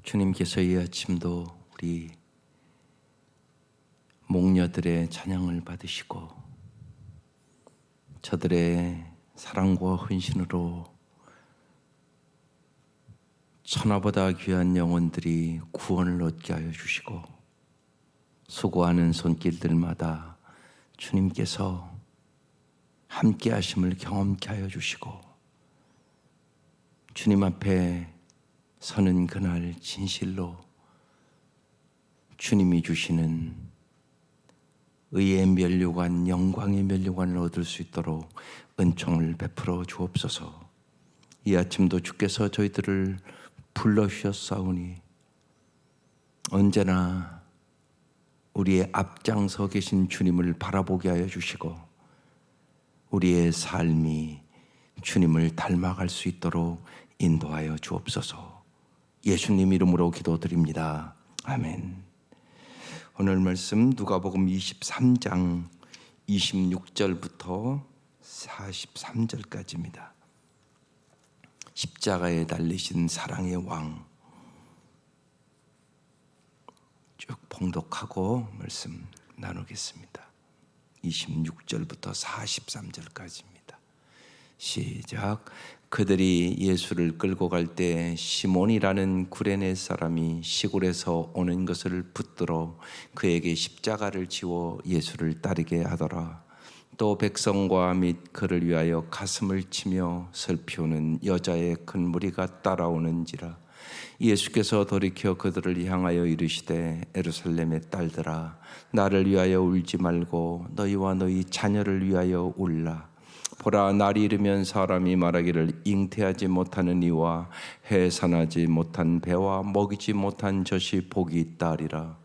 주님께서 이 아침도 우리 목녀들의 찬양을 받으시고 저들의 사랑과 헌신으로 천하보다 귀한 영혼들이 구원을 얻게 하여 주시고 수고하는 손길들마다 주님께서 함께 하심을 경험케 하여 주시고 주님 앞에 서는 그날 진실로 주님이 주시는 의의 면류관, 영광의 면류관을 얻을 수 있도록 은총을 베풀어 주옵소서. 이 아침도 주께서 저희들을 불러주셨사오니 언제나 우리의 앞장서 계신 주님을 바라보게 하여 주시고 우리의 삶이 주님을 닮아갈 수 있도록 인도하여 주옵소서. 예수님 이름으로 기도드립니다. 아멘. 오늘 말씀 누가복음 23장 26절부터 43절까지입니다. 십자가에 달리신 사랑의 왕 쭉 봉독하고 말씀 나누겠습니다. 26절부터 43절까지입니다. 시작. 그들이 예수를 끌고 갈 때 시몬이라는 구레네 사람이 시골에서 오는 것을 붙들어 그에게 십자가를 지워 예수를 따르게 하더라. 또 백성과 및 그를 위하여 가슴을 치며 슬피우는 여자의 큰 무리가 따라오는지라. 예수께서 돌이켜 그들을 향하여 이르시되 예루살렘의 딸들아 나를 위하여 울지 말고 너희와 너희 자녀를 위하여 울라. 보라, 날이 이르면 사람이 말하기를 잉태하지 못하는 이와 해산하지 못한 배와 먹이지 못한 젖이 복이 있다 하리라.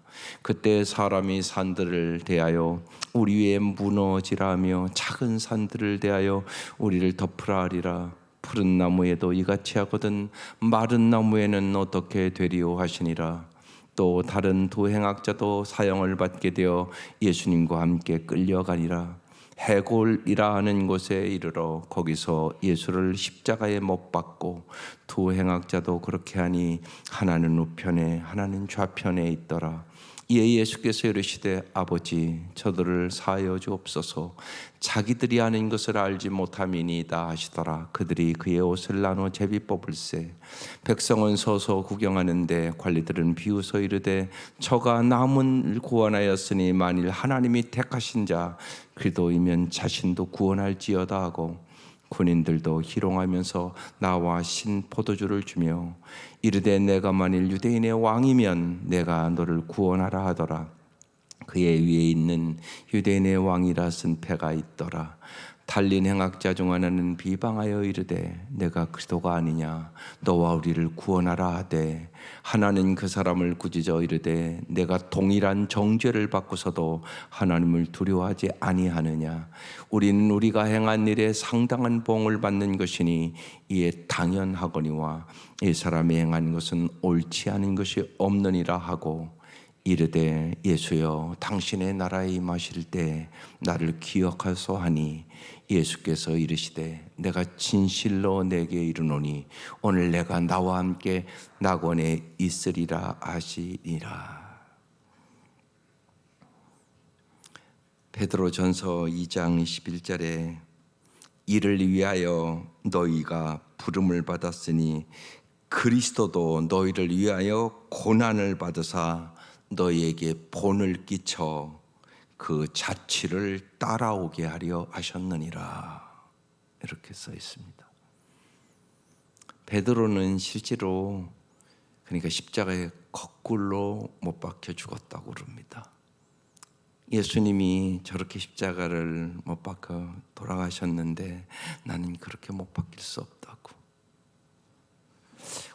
그때 사람이 산들을 대하여 우리 위에 무너지라 하며 작은 산들을 대하여 우리를 덮으라 하리라. 푸른 나무에도 이같이 하거든 마른 나무에는 어떻게 되리오 하시니라. 또 다른 두 행악자도 사형을 받게 되어 예수님과 함께 끌려가니라. 해골이라 하는 곳에 이르러 거기서 예수를 십자가에 못 박고 두 행악자도 그렇게 하니 하나는 우편에 하나는 좌편에 있더라. 이에 예수께서 이르시되 아버지 저들을 사하여 주옵소서 자기들이 하는 것을 알지 못함이니이다 하시더라. 그들이 그의 옷을 나눠 제비 뽑을세. 백성은 서서 구경하는데 관리들은 비웃어 이르되 저가 남을 구원하였으니 만일 하나님이 택하신 자 그리스도이면 자신도 구원할지어다 하고 군인들도 희롱하면서 나와 신 포도주를 주며 이르되 내가 만일 유대인의 왕이면 내가 너를 구원하라 하더라. 그의 위에 있는 유대인의 왕이라 쓴 패가 있더라. 달린 행악자 중 하나는 비방하여 이르되 내가 그리스도가 아니냐 너와 우리를 구원하라 하되 하나는 그 사람을 꾸짖어 이르되 내가 동일한 정죄를 받고서도 하나님을 두려워하지 아니하느냐. 우리는 우리가 행한 일에 상당한 보응을 받는 것이니 이에 당연하거니와 이 사람이 행한 것은 옳지 않은 것이 없느니라 하고 이르되 예수여 당신의 나라에 임하실 때 나를 기억하소 하니 예수께서 이르시되 내가 진실로 내게 이르노니 오늘 내가 나와 함께 낙원에 있으리라 하시니라. 베드로전서 2장 11절에 이를 위하여 너희가 부름을 받았으니 그리스도도 너희를 위하여 고난을 받으사 너희에게 본을 끼쳐 그 자취를 따라오게 하려 하셨느니라. 이렇게 써 있습니다. 베드로는 실제로 그러니까 십자가에 거꾸로 못 박혀 죽었다고 그럽니다. 예수님이 저렇게 십자가를 못 박혀 돌아가셨는데 나는 그렇게 못 박힐 수 없다고.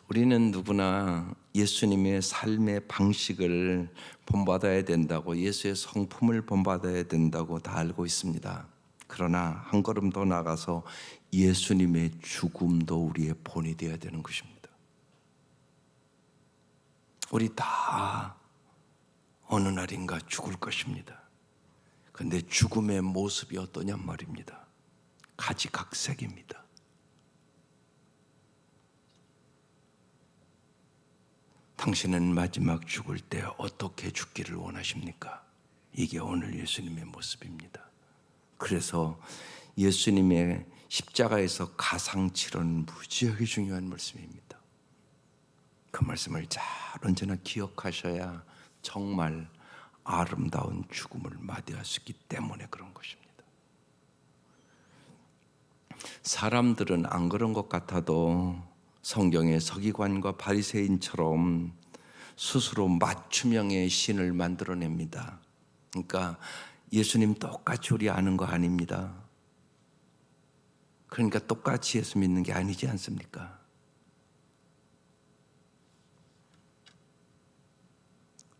우리는 누구나 예수님의 삶의 방식을 본받아야 된다고, 예수의 성품을 본받아야 된다고 다 알고 있습니다. 그러나 한 걸음 더 나가서 예수님의 죽음도 우리의 본이 되어야 되는 것입니다. 우리 다 어느 날인가 죽을 것입니다. 그런데 죽음의 모습이 어떠냔 말입니다. 가지각색입니다. 당신은 마지막 죽을 때 어떻게 죽기를 원하십니까? 이게 오늘 예수님의 모습입니다. 그래서 예수님의 십자가에서 가상치료는 무지하게 중요한 말씀입니다. 그 말씀을 잘 언제나 기억하셔야 정말 아름다운 죽음을 맞이할 수 있기 때문에 그런 것입니다. 사람들은 안 그런 것 같아도 성경의 서기관과 바리새인처럼 스스로 맞춤형의 신을 만들어냅니다. 그러니까 예수님 똑같이 우리 아는 거 아닙니다. 그러니까 똑같이 예수 믿는 게 아니지 않습니까?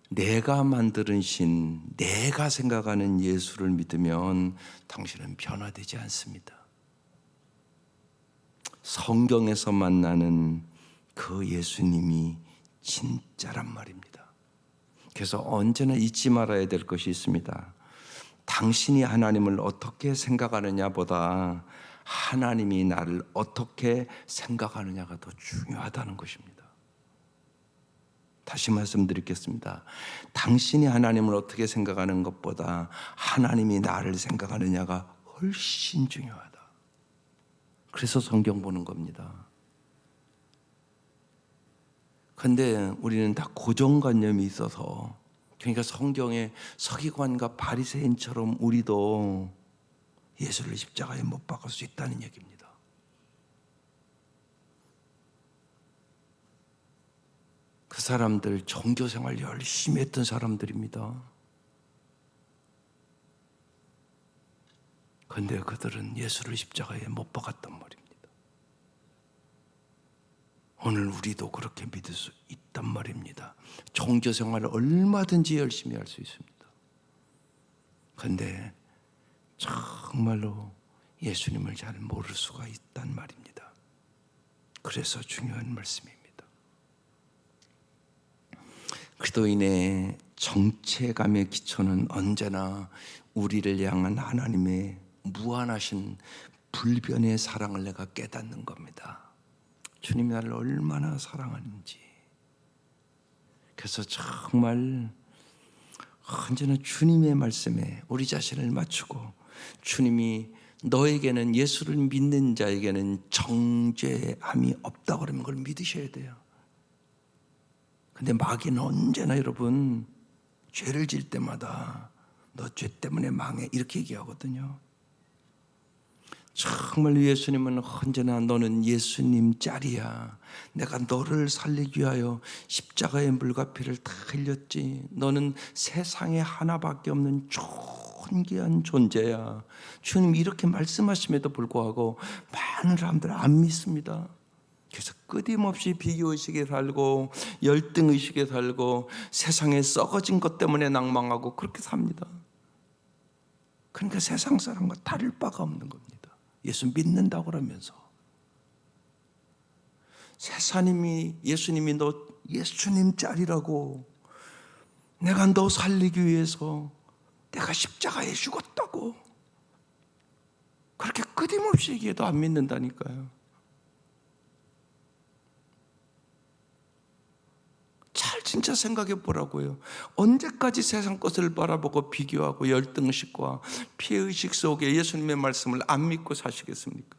내가 만드는 신, 내가 생각하는 예수를 믿으면 당신은 변화되지 않습니다. 성경에서 만나는 그 예수님이 진짜란 말입니다. 그래서 언제나 잊지 말아야 될 것이 있습니다. 당신이 하나님을 어떻게 생각하느냐보다 하나님이 나를 어떻게 생각하느냐가 더 중요하다는 것입니다. 다시 말씀드리겠습니다. 당신이 하나님을 어떻게 생각하는 것보다 하나님이 나를 생각하느냐가 훨씬 중요하다. 그래서 성경 보는 겁니다. 그런데 우리는 다 고정관념이 있어서, 그러니까 성경의 서기관과 바리새인처럼 우리도 예수를 십자가에 못 박을 수 있다는 얘기입니다. 그 사람들 종교생활 열심히 했던 사람들입니다. 그런데 그들은 예수를 십자가에 못 박았단 말입니다. 오늘 우리도 그렇게 믿을 수 있단 말입니다. 종교생활을 얼마든지 열심히 할 수 있습니다. 그런데 정말로 예수님을 잘 모를 수가 있단 말입니다. 그래서 중요한 말씀입니다. 그리스도인의 정체감의 기초는 언제나 우리를 향한 하나님의 무한하신 불변의 사랑을 내가 깨닫는 겁니다. 주님이 나를 얼마나 사랑하는지. 그래서 정말 언제나 주님의 말씀에 우리 자신을 맞추고, 주님이 너에게는, 예수를 믿는 자에게는 정죄함이 없다고 그러면 그걸 믿으셔야 돼요. 근데 마귀는 언제나 여러분 죄를 질 때마다 너 죄 때문에 망해 이렇게 얘기하거든요. 정말 예수님은 언제나 너는 예수님 짤이야. 내가 너를 살리기 위하여 십자가의 물과 피를 다 흘렸지. 너는 세상에 하나밖에 없는 존귀한 존재야. 주님 이렇게 말씀하심에도 불구하고 많은 사람들 안 믿습니다. 그래서 끊임없이 비교의식에 살고 열등의식에 살고 세상에 썩어진 것 때문에 낭망하고 그렇게 삽니다. 그러니까 세상 사람과 다를 바가 없는 겁니다. 예수 믿는다고 그러면서 예수님이 너 예수님 짤이라고, 내가 너 살리기 위해서 내가 십자가에 죽었다고 그렇게 끊임없이 얘기해도 안 믿는다니까요. 잘 진짜 생각해 보라고요. 언제까지 세상 것을 바라보고 비교하고 열등의식과 피해의식 속에 예수님의 말씀을 안 믿고 사시겠습니까?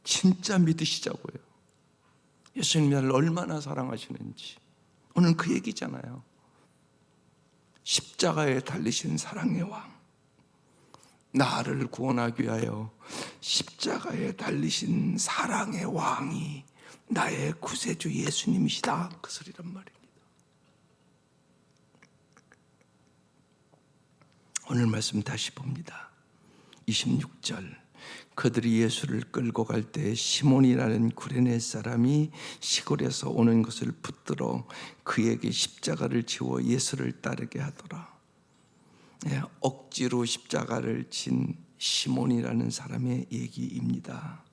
진짜 믿으시자고요. 예수님이 나를 얼마나 사랑하시는지. 오늘 그 얘기잖아요. 십자가에 달리신 사랑의 왕, 나를 구원하기 위하여 십자가에 달리신 사랑의 왕이 나의 구세주 예수님이시다, 그 소리란 말입니다. 오늘 말씀 다시 봅니다. 26절, 그들이 예수를 끌고 갈 때 시몬이라는 구레네 사람이 시골에서 오는 것을 붙들어 그에게 십자가를 지워 예수를 따르게 하더라. 억지로 십자가를 진 시몬이라는 사람의 얘기입니다.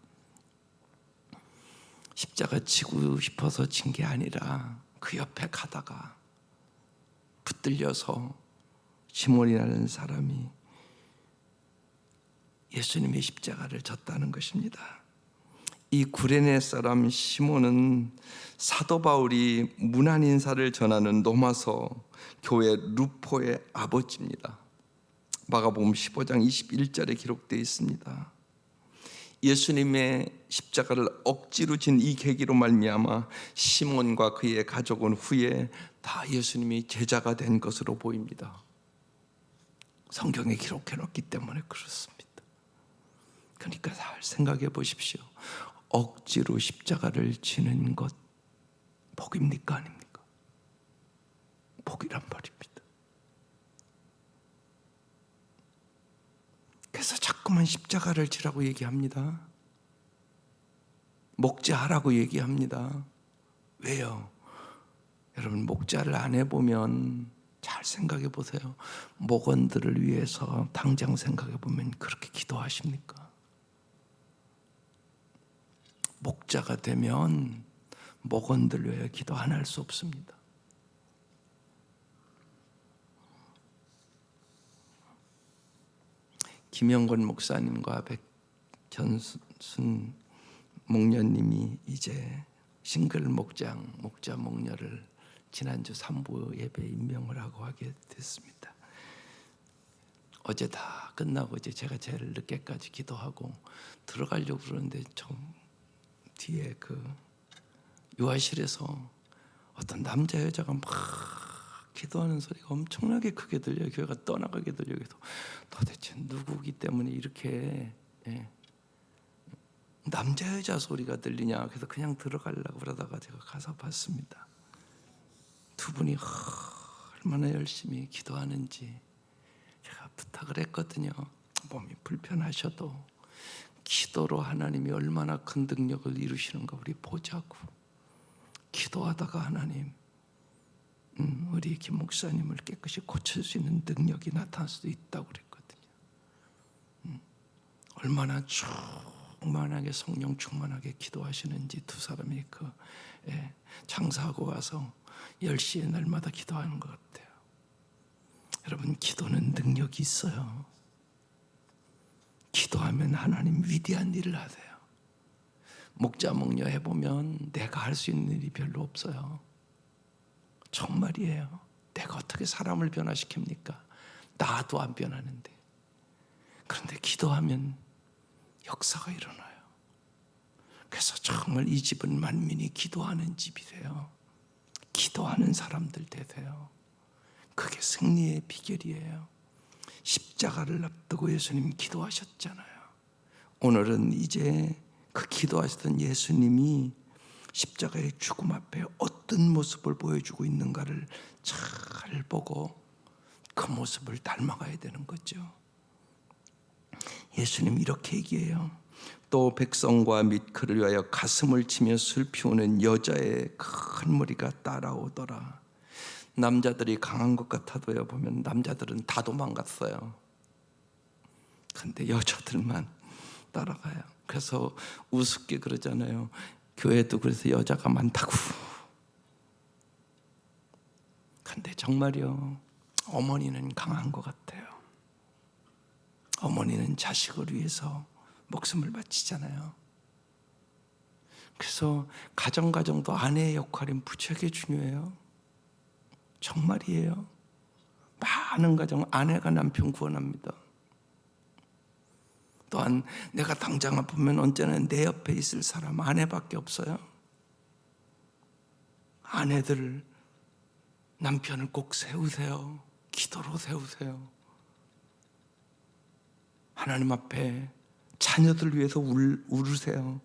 십자가 지고 싶어서 진 게 아니라 그 옆에 가다가 붙들려서 시몬이라는 사람이 예수님의 십자가를 졌다는 것입니다. 이 구레네 사람 시몬은 사도 바울이 문안 인사를 전하는 로마서 교회 루포의 아버지입니다. 마가복음 15장 21절에 기록되어 있습니다. 예수님의 십자가를 억지로 진 이 계기로 말미암아 시몬과 그의 가족은 후에 다 예수님이 제자가 된 것으로 보입니다. 성경에 기록해놓기 때문에 그렇습니다. 그러니까 잘 생각해 보십시오. 억지로 십자가를 지는 것 복입니까 아닙니까? 복이란 말입니다. 그래서 자꾸만 십자가를 지라고 얘기합니다. 목자하라고 얘기합니다. 왜요? 여러분, 목자를 안 해보면 잘 생각해 보세요. 목원들을 위해서 당장 생각해 보면 그렇게 기도하십니까? 목자가 되면 목원들 위해 기도 안 할 수 없습니다. 김영권 목사님과 백현순 목녀님이 이제 싱글 목자 목녀를 지난주 3부 예배 임명을 하고 하게 됐습니다. 어제 다 끝나고 이제 제가 제일 늦게까지 기도하고 들어가려고 그러는데 좀 뒤에 그 요아실에서 어떤 남자 여자가 막 기도하는 소리가 엄청나게 크게 들려요. 교회가 떠나가게 들려요. 그래서 도대체 누구기 때문에 이렇게 남자 여자 소리가 들리냐. 그래서 그냥 들어가려고 그러다가 제가 가서 봤습니다. 두 분이 얼마나 열심히 기도하는지 제가 부탁을 했거든요. 몸이 불편하셔도 기도로 하나님이 얼마나 큰 능력을 이루시는가 우리 보자고. 기도하다가 하나님 우리 김 목사님을 깨끗이 고칠 수 있는 능력이 나타날 수도 있다고 그랬거든요. 얼마나 충만하게 성령 충만하게 기도하시는지 두 사람이 장사하고 와서 10시에 날마다 기도하는 것 같아요. 여러분, 기도는 능력이 있어요. 기도하면 하나님 위대한 일을 하세요. 목자 목녀 해보면 내가 할 수 있는 일이 별로 없어요. 정말이에요. 내가 어떻게 사람을 변화시킵니까? 나도 안 변하는데. 그런데 기도하면 역사가 일어나요. 그래서 정말 이 집은 만민이 기도하는 집이래요. 기도하는 사람들 되세요. 그게 승리의 비결이에요. 십자가를 앞두고 예수님 기도하셨잖아요. 오늘은 이제 그 기도하시던 예수님이 십자가의 죽음 앞에 어떤 모습을 보여주고 있는가를 잘 보고 그 모습을 닮아가야 되는 거죠. 예수님 이렇게 얘기해요. 또 백성과 및 그를 위하여 가슴을 치며 슬피우는 여자의 큰 무리가 따라오더라. 남자들이 강한 것 같아도요, 보면 남자들은 다 도망갔어요. 근데 여자들만 따라가요. 그래서 우습게 그러잖아요. 교회도 그래서 여자가 많다고. 근데 정말요, 어머니는 강한 것 같아요. 어머니는 자식을 위해서 목숨을 바치잖아요. 그래서 가정도 아내의 역할이 무지하게 중요해요. 정말이에요. 많은 가정 아내가 남편 구원합니다. 또한 내가 당장 아프면 언제나 내 옆에 있을 사람 아내밖에 없어요. 아내들 남편을 꼭 세우세요. 기도로 세우세요. 하나님 앞에 자녀들 위해서 울으세요.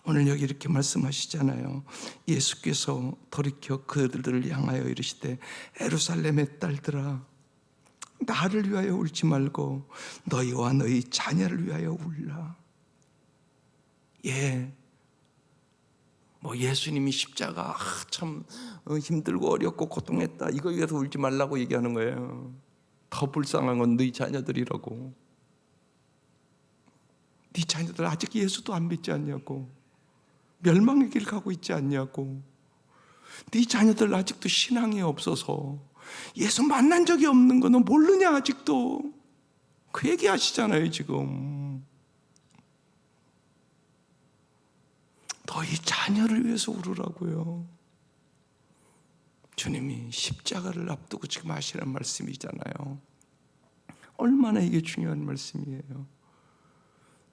오늘 여기 이렇게 말씀하시잖아요. 예수께서 돌이켜 그들을 향하여 이르시되 예루살렘의 딸들아, 나를 위하여 울지 말고 너희와 너희 자녀를 위하여 울라. 예수님이 십자가 참 힘들고 어렵고 고통했다, 이거 위해서 울지 말라고 얘기하는 거예요. 더 불쌍한 건 너희 자녀들이라고. 네 자녀들 아직 예수도 안 믿지 않냐고. 멸망의 길 가고 있지 않냐고. 네 자녀들 아직도 신앙이 없어서 예수 만난 적이 없는 거 너 모르냐 아직도. 그 얘기 하시잖아요 지금. 너희 자녀를 위해서 울으라고요. 주님이 십자가를 앞두고 지금 하시는 말씀이잖아요. 얼마나 이게 중요한 말씀이에요.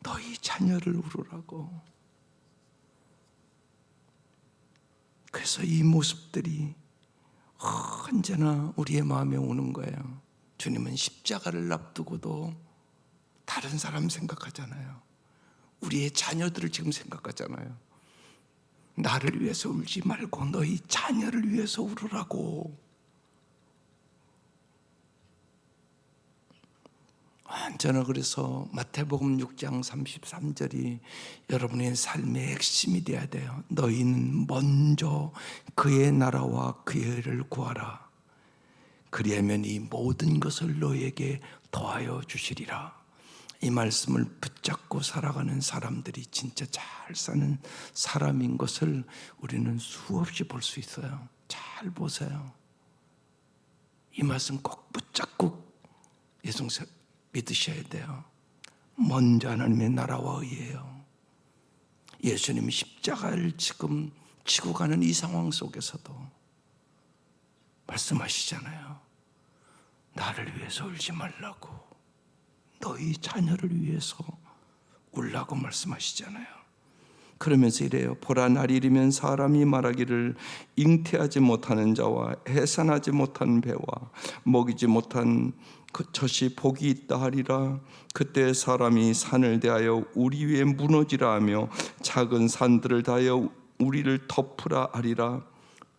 너희 자녀를 울으라고. 그래서 이 모습들이 언제나 우리의 마음에 오는 거예요. 주님은 십자가를 앞두고도 다른 사람 생각하잖아요. 우리의 자녀들을 지금 생각하잖아요. 나를 위해서 울지 말고 너희 자녀를 위해서 울으라고. 저는 그래서 마태복음 6장 33절이 여러분의 삶의 핵심이 되어야 돼요. 너희는 먼저 그의 나라와 그의 의를 구하라. 그리하면 이 모든 것을 너희에게 더하여 주시리라. 이 말씀을 붙잡고 살아가는 사람들이 진짜 잘 사는 사람인 것을 우리는 수없이 볼 수 있어요. 잘 보세요. 이 말씀 꼭 붙잡고 예수님 믿으셔야 돼요. 먼저 하나님의 나라와 의예요. 예수님이 십자가를 지금 지고 가는 이 상황 속에서도 말씀하시잖아요. 나를 위해서 울지 말라고, 너희 자녀를 위해서 울라고 말씀하시잖아요. 그러면서 이래요. 보라, 날이 이르면 사람이 말하기를 잉태하지 못하는 자와 해산하지 못한 배와 먹이지 못한 그 젖이 복이 있다 하리라. 그때 사람이 산을 대하여 우리 위에 무너지라 하며 작은 산들을 다하여 우리를 덮으라 하리라.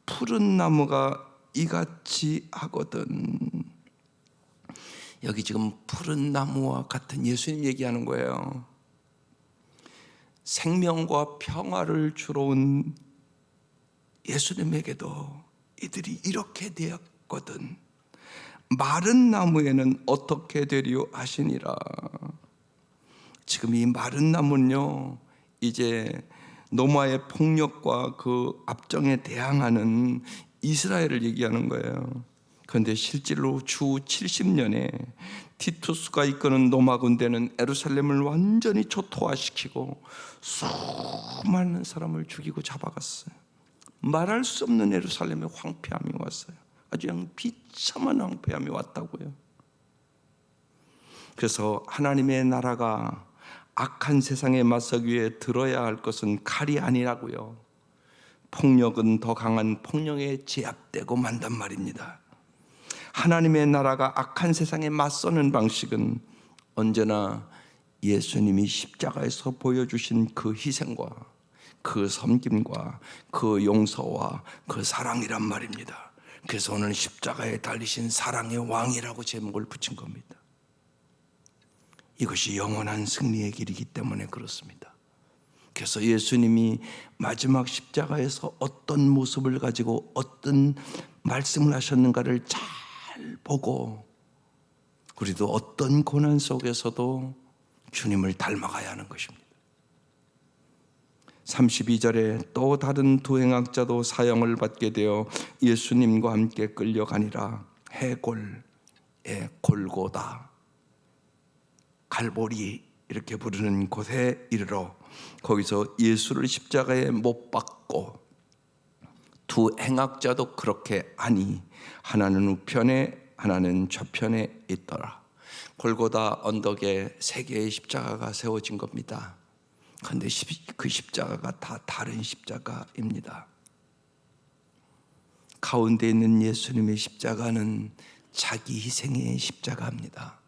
푸른 나무가 이같이 하거든. 여기 지금 푸른 나무와 같은 예수님 얘기하는 거예요. 생명과 평화를 주러 온 예수님에게도 이들이 이렇게 되었거든. 마른 나무에는 어떻게 되리요 하시니라. 지금 이 마른 나무는요, 이제 로마의 폭력과 그 압정에 대항하는 이스라엘을 얘기하는 거예요. 그런데 실제로 주 70년에 티투스가 이끄는 로마 군대는 예루살렘을 완전히 초토화시키고 수많은 사람을 죽이고 잡아갔어요. 말할 수 없는 예루살렘의 황폐함이 왔어요. 아주 그냥 비참한 황폐함이 왔다고요. 그래서 하나님의 나라가 악한 세상에 맞서기 위해 들어야 할 것은 칼이 아니라고요. 폭력은 더 강한 폭력에 제압되고 만단 말입니다. 하나님의 나라가 악한 세상에 맞서는 방식은 언제나 예수님이 십자가에서 보여주신 그 희생과 그 섬김과 그 용서와 그 사랑이란 말입니다. 그래서 오늘 십자가에 달리신 사랑의 왕이라고 제목을 붙인 겁니다. 이것이 영원한 승리의 길이기 때문에 그렇습니다. 그래서 예수님이 마지막 십자가에서 어떤 모습을 가지고 어떤 말씀을 하셨는가를 잘 보고 우리도 어떤 고난 속에서도 주님을 닮아가야 하는 것입니다. 32절에 또 다른 두 행악자도 사형을 받게 되어 예수님과 함께 끌려가니라. 해골의 골고다, 갈보리 이렇게 부르는 곳에 이르러 거기서 예수를 십자가에 못 박고 두 행악자도 그렇게 하니 하나는 우편에 하나는 좌편에 있더라. 골고다 언덕에 세 개의 십자가가 세워진 겁니다. 그런데 그 십자가가 다 다른 십자가입니다. 가운데 있는 예수님의 십자가는 자기 희생의 십자가입니다.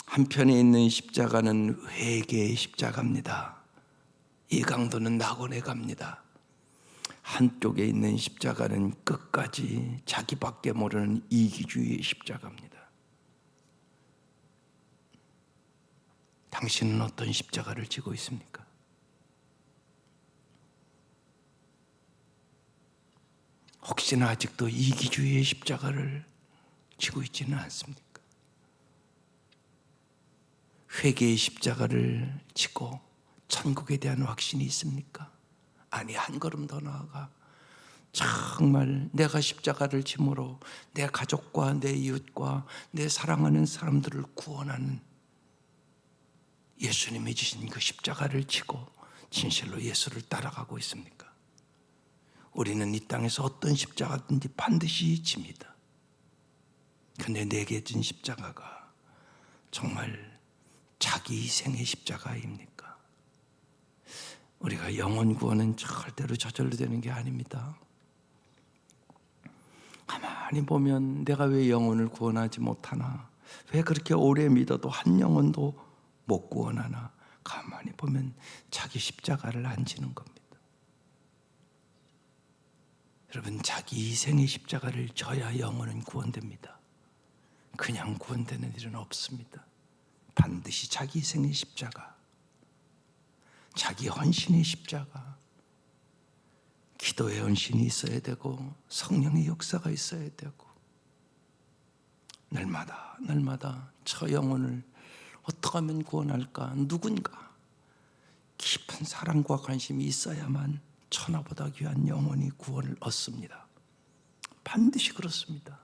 한편에 있는 십자가는 회개의 십자가입니다. 이 강도는 낙원에 갑니다. 한쪽에 있는 십자가는 끝까지 자기밖에 모르는 이기주의의 십자가입니다. 당신은 어떤 십자가를 지고 있습니까? 혹시나 아직도 이기주의의 십자가를 지고 있지는 않습니까? 회개의 십자가를 지고 천국에 대한 확신이 있습니까? 아니, 한 걸음 더 나아가 정말 내가 십자가를 짐으로 내 가족과 내 이웃과 내 사랑하는 사람들을 구원하는 예수님이 지신 그 십자가를 지고 진실로 예수를 따라가고 있습니까? 우리는 이 땅에서 어떤 십자가든지 반드시 집니다. 근데 내게 진 십자가가 정말 자기 희생의 십자가입니까? 우리가 영혼 구원은 절대로 저절로 되는 게 아닙니다. 가만히 보면 내가 왜 영혼을 구원하지 못하나? 왜 그렇게 오래 믿어도 한 영혼도 못 구원하나? 가만히 보면 자기 십자가를 안 지는 겁니다. 여러분, 자기 희생의 십자가를 져야 영혼은 구원됩니다. 그냥 구원되는 일은 없습니다. 반드시 자기 희생의 십자가, 자기 헌신의 십자가, 기도의 헌신이 있어야 되고 성령의 역사가 있어야 되고, 날마다 저 영혼을 어떻게 하면 구원할까? 누군가 깊은 사랑과 관심이 있어야만 천하보다 귀한 영혼이 구원을 얻습니다. 반드시 그렇습니다.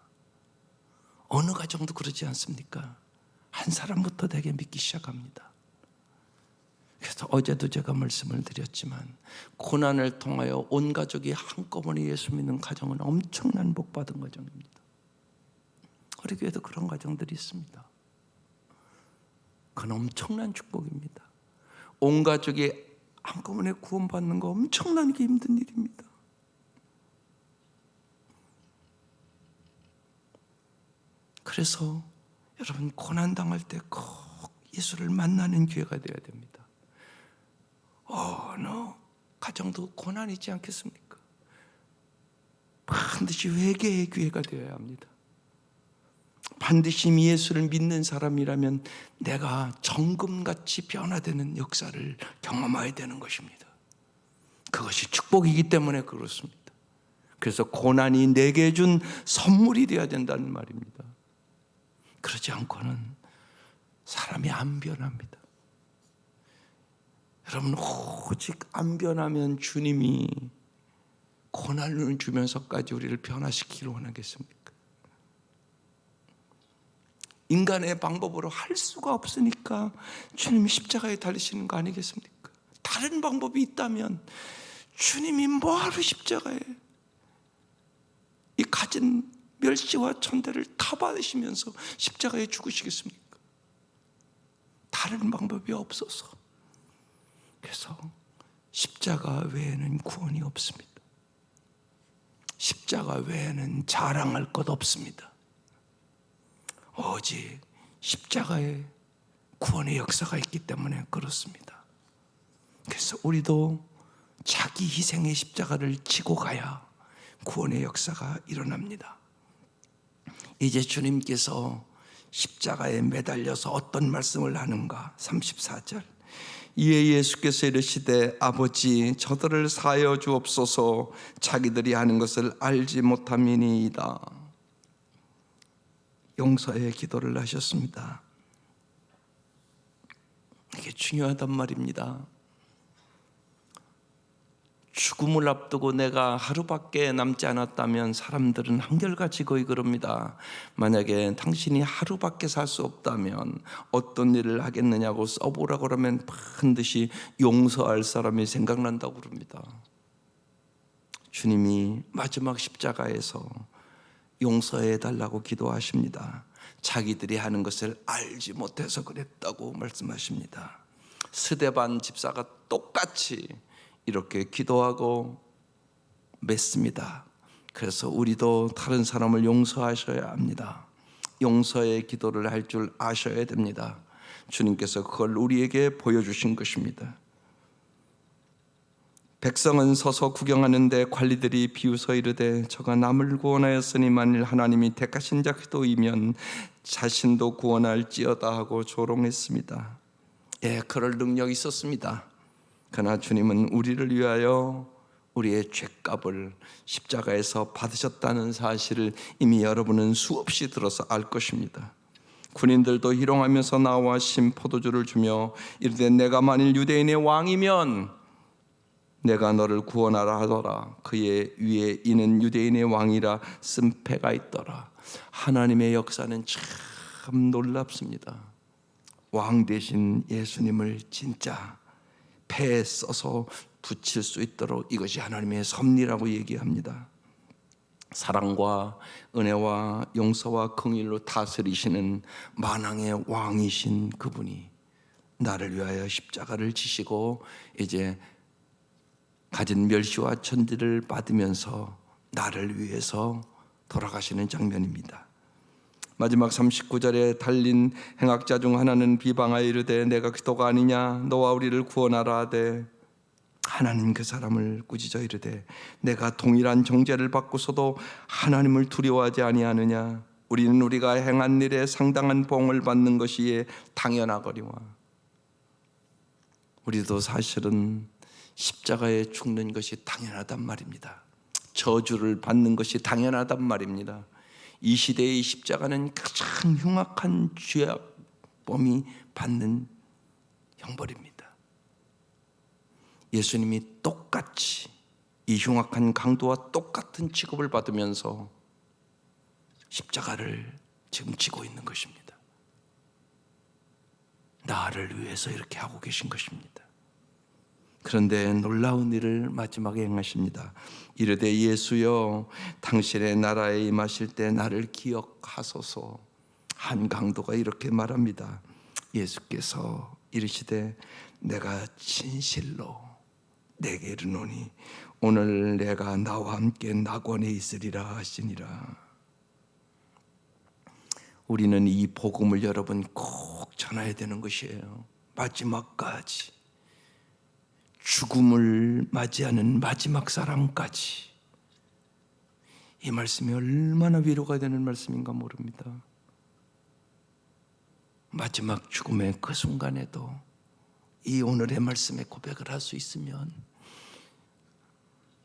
어느 가정도 그러지 않습니까? 한 사람부터 되게 믿기 시작합니다. 그래서 어제도 제가 말씀을 드렸지만, 고난을 통하여 온 가족이 한꺼번에 예수 믿는 가정은 엄청난 복 받은 가정입니다. 우리 교회도 그런 가정들이 있습니다. 그건 엄청난 축복입니다. 온 가족이 한꺼번에 구원받는 거 엄청나게 힘든 일입니다. 그래서 여러분, 고난당할 때 꼭 예수를 만나는 기회가 되어야 됩니다. 어느 가정도 고난이 있지 않겠습니까? 반드시 회개의 기회가 되어야 합니다. 반드시 예수를 믿는 사람이라면 내가 정금같이 변화되는 역사를 경험해야 되는 것입니다. 그것이 축복이기 때문에 그렇습니다. 그래서 고난이 내게 준 선물이 되어야 된다는 말입니다. 그러지 않고는 사람이 안 변합니다. 여러분, 오직 안 변하면 주님이 고난을 주면서까지 우리를 변화시키기를 원하겠습니까? 인간의 방법으로 할 수가 없으니까 주님이 십자가에 달리시는 거 아니겠습니까? 다른 방법이 있다면 주님이 뭐하러 십자가에 이 가진 멸시와 천대를 다 받으시면서 십자가에 죽으시겠습니까? 다른 방법이 없어서. 그래서 십자가 외에는 구원이 없습니다. 십자가 외에는 자랑할 것 없습니다. 오직 십자가에 구원의 역사가 있기 때문에 그렇습니다. 그래서 우리도 자기 희생의 십자가를 지고 가야 구원의 역사가 일어납니다. 이제 주님께서 십자가에 매달려서 어떤 말씀을 하는가? 34절. 이에 예수께서 이르시되 아버지 저들을 사하여 주옵소서 자기들이 하는 것을 알지 못함이니이다. 용서의 기도를 하셨습니다. 이게 중요하단 말입니다. 죽음을 앞두고 내가 하루밖에 남지 않았다면 사람들은 한결같이 거의 그럽니다. 만약에 당신이 하루밖에 살 수 없다면 어떤 일을 하겠느냐고 써보라고 그러면 반드시 용서할 사람이 생각난다고 그럽니다. 주님이 마지막 십자가에서 용서해 달라고 기도하십니다. 자기들이 하는 것을 알지 못해서 그랬다고 말씀하십니다. 스데반 집사가 똑같이 이렇게 기도하고 맺습니다. 그래서 우리도 다른 사람을 용서하셔야 합니다. 용서의 기도를 할 줄 아셔야 됩니다. 주님께서 그걸 우리에게 보여주신 것입니다. 백성은 서서 구경하는데 관리들이 비웃어 이르되 저가 남을 구원하였으니 만일 하나님이 택하신 자 그도이면 자신도 구원할지어다 하고 조롱했습니다. 예, 그럴 능력이 있었습니다. 그러나 주님은 우리를 위하여 우리의 죄값을 십자가에서 받으셨다는 사실을 이미 여러분은 수없이 들어서 알 것입니다. 군인들도 희롱하면서 나와 신 포도주를 주며 이르되 내가 만일 유대인의 왕이면 내가 너를 구원하라 하더라. 그의 위에 이는 유대인의 왕이라 쓴 패가 있더라. 하나님의 역사는 참 놀랍습니다. 왕 대신 예수님을 진짜 배에 써서 붙일 수 있도록 이것이 하나님의 섭리라고 얘기합니다. 사랑과 은혜와 용서와 긍휼로 다스리시는 만왕의 왕이신 그분이 나를 위하여 십자가를 지시고 이제 가진 멸시와 천대를 받으면서 나를 위해서 돌아가시는 장면입니다. 마지막 39절에 달린 행악자 중 하나는 비방하여 이르되 내가 그도가 아니냐 너와 우리를 구원하라 하되 하나님 그 사람을 꾸짖어 이르되 내가 동일한 정죄를 받고서도 하나님을 두려워하지 아니하느냐 우리는 우리가 행한 일에 상당한 보응을 받는 것이 당연하거니와. 우리도 사실은 십자가에 죽는 것이 당연하단 말입니다. 저주를 받는 것이 당연하단 말입니다. 이 시대의 십자가는 가장 흉악한 죄범이 받는 형벌입니다. 예수님이 똑같이 이 흉악한 강도와 똑같은 취급을 받으면서 십자가를 지금 지고 있는 것입니다. 나를 위해서 이렇게 하고 계신 것입니다. 그런데 놀라운 일을 마지막에 행하십니다. 이르되 예수여 당신의 나라에 임하실 때 나를 기억하소서. 한 강도가 이렇게 말합니다. 예수께서 이르시되 내가 진실로 내게 이르노니 오늘 내가 나와 함께 낙원에 있으리라 하시니라. 우리는 이 복음을 여러분 꼭 전해야 되는 것이에요. 마지막까지 죽음을 맞이하는 마지막 사람까지. 이 말씀이 얼마나 위로가 되는 말씀인가 모릅니다. 마지막 죽음의 그 순간에도 이 오늘의 말씀에 고백을 할 수 있으면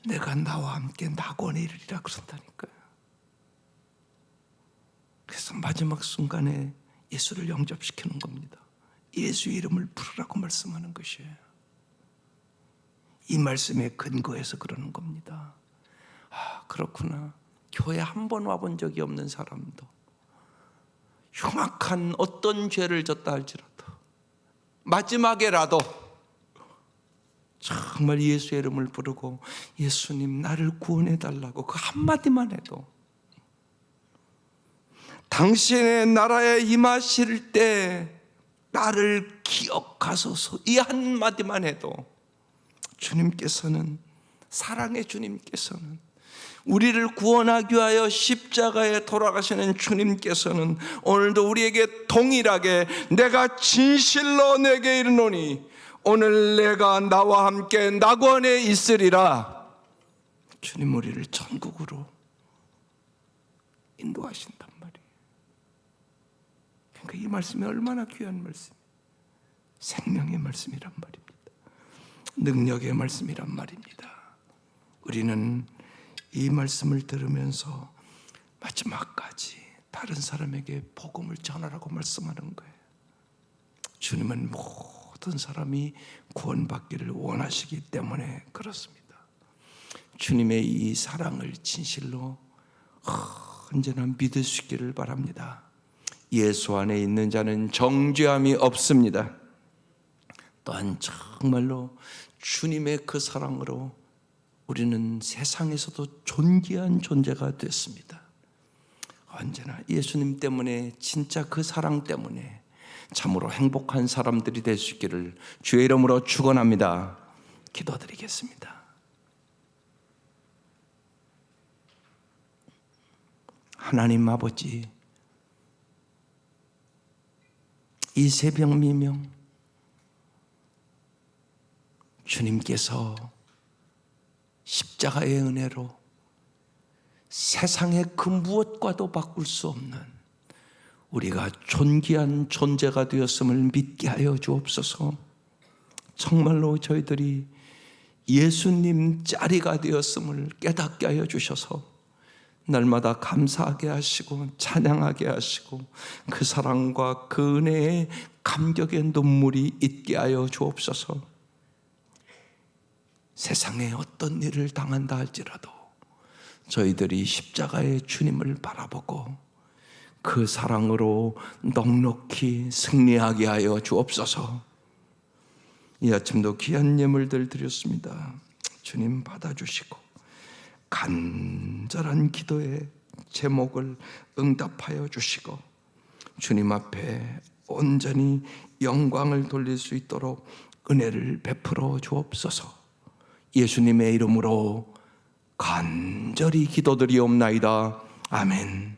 내가 나와 함께 낙원에 이르리라 그런다니까요. 그래서 마지막 순간에 예수를 영접시키는 겁니다. 예수의 이름을 부르라고 말씀하는 것이에요. 이 말씀에 근거해서 그러는 겁니다. 아, 그렇구나. 교회 한 번 와본 적이 없는 사람도 흉악한 어떤 죄를 졌다 할지라도 마지막에라도 정말 예수의 이름을 부르고 예수님 나를 구원해 달라고 그 한마디만 해도 당신의 나라에 임하실 때 나를 기억하소서 이 한마디만 해도 주님께서는 사랑의 주님께서는 우리를 구원하기 위하여 십자가에 돌아가시는 주님께서는 오늘도 우리에게 동일하게 내가 진실로 내게 이르노니 오늘 내가 나와 함께 낙원에 있으리라. 주님 우리를 천국으로 인도하신단 말이에요. 그러니까 이 말씀이 얼마나 귀한 말씀이에요. 생명의 말씀이란 말입니다. 능력의 말씀이란 말입니다. 우리는 이 말씀을 들으면서 마지막까지 다른 사람에게 복음을 전하라고 말씀하는 거예요. 주님은 모든 사람이 구원받기를 원하시기 때문에 그렇습니다. 주님의 이 사랑을 진실로 언제나 믿을 수 있기를 바랍니다. 예수 안에 있는 자는 정죄함이 없습니다. 또한 정말로 주님의 그 사랑으로 우리는 세상에서도 존귀한 존재가 됐습니다. 언제나 예수님 때문에 진짜 그 사랑 때문에 참으로 행복한 사람들이 될 수 있기를 주의 이름으로 축원합니다. 기도드리겠습니다. 하나님 아버지, 이 새벽 미명 주님께서 십자가의 은혜로 세상의 그 무엇과도 바꿀 수 없는 우리가 존귀한 존재가 되었음을 믿게 하여 주옵소서. 정말로 저희들이 예수님 자리가 되었음을 깨닫게 하여 주셔서 날마다 감사하게 하시고 찬양하게 하시고 그 사랑과 그 은혜의 감격의 눈물이 있게 하여 주옵소서. 세상에 어떤 일을 당한다 할지라도 저희들이 십자가의 주님을 바라보고 그 사랑으로 넉넉히 승리하게 하여 주옵소서. 이 아침도 귀한 예물들 드렸습니다. 주님 받아주시고 간절한 기도의 제목을 응답하여 주시고 주님 앞에 온전히 영광을 돌릴 수 있도록 은혜를 베풀어 주옵소서. 예수님의 이름으로 간절히 기도드리옵나이다. 아멘.